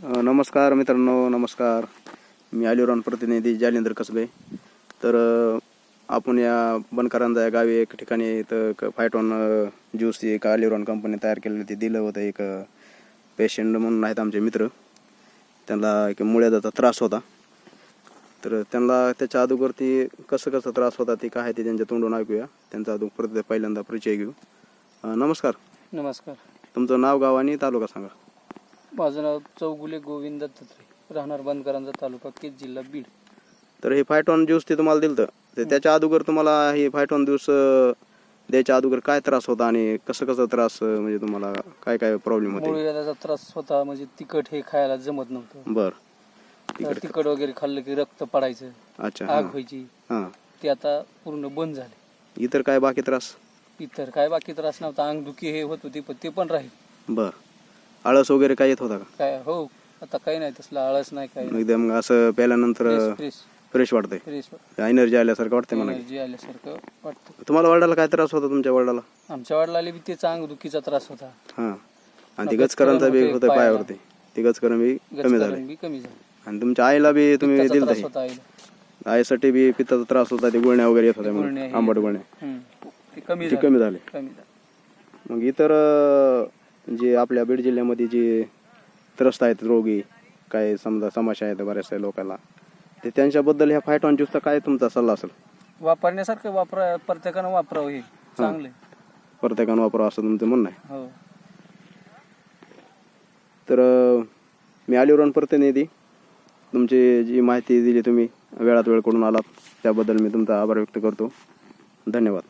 नमस्कार मित्रांनो, नमस्कार. मी अलिरान प्रतिनिधी जालिंदर कसबे. तर आपण या बनकरांजा या गावी एक ठिकाणी इथं फायटॉन ज्यूस एक अलिरान कंपनी तयार केलेलं ते दिलं होतं. एक पेशंट म्हणून आहेत आमचे मित्र, त्यांना एक मुळ्याचा त्रास होता. तर त्यांना त्याच्या अगोदरती कसं त्रास होता ते काय ते त्यांच्या तोंडून ऐकूया. त्यांचा अगोदर पहिल्यांदा परिचय घेऊ. नमस्कार. नमस्कार. तुमचं नाव, गाव आणि तालुका सांगा. माझं नाव चौगुले गोविंद दत्तात्रय, राहणार बनकरांजा, तालुका केज, जिल्हा बीड. तर हे फायटॉन ज्यूस ते तुम्हाला दिलं तर त्याच्या अगोदर तुम्हाला हे फायटॉन ज्यूस द्यायच्या अगोदर काय त्रास होता आणि कसं त्रास, म्हणजे तुम्हाला काय काय प्रॉब्लेम होते? मुळव्याधाचा त्रास होता, म्हणजे तिखट हे खायला जमत नव्हतं. बरं. तिखट वगैरे खाल्लं की रक्त पडायचं, अच्छा, आग व्हायची. ते आता पूर्ण बंद झाले. इतर काय बाकी त्रास? इतर काय बाकी त्रास नव्हता. अंगदुखी हे होत होती पण ते पण राहील. बर. आळस वगैरे काय येत होता का? काय हो, आता काही नाही, तसलं आळस नाही, काय एकदम असं प्याल्यानंतर फ्रेश वाटतंय, एनर्जी आल्यासारखं वाटतंय मला. एनर्जी आल्यासारखं वाटतं. तुम्हाला वडिलाला काय त्रास होता? तुमच्या वडिलाला? आमच्या वडिलाला बी त्याचा अंगदुखीचा त्रास होता. आणि ते गचकरांचा बी होतं पायावरती, ते गचकरण बी कमी झालं. आणि तुमच्या आईला बी तुम्ही दिलं, आईसाठी बी पित्ताचा त्रास होता, ते गुळण्या वगैरे येत होत्या, आंबट गुळण्या, ते कमी झाले. मग इतर जे आपल्या बीड जिल्ह्यामध्ये जे त्रस्त आहेत रोगी, काय समजा समस्या आहेत बऱ्याचशा लोकांना, ते त्यांच्याबद्दल ह्या फायटॉन ज्यूसचा काय तुमचा सल्ला असेल? वापरण्यासारखं प्रत्येकानं वापरावं, हे चांगलं, प्रत्येकानं वापरावं असं तुमचं म्हणणं आहे. हो. तर मी अलिरान प्रतिनिधी, तुमची जी माहिती दिली तुम्ही वेळात वेळ करून आलात त्याबद्दल मी तुमचा आभार व्यक्त करतो. धन्यवाद.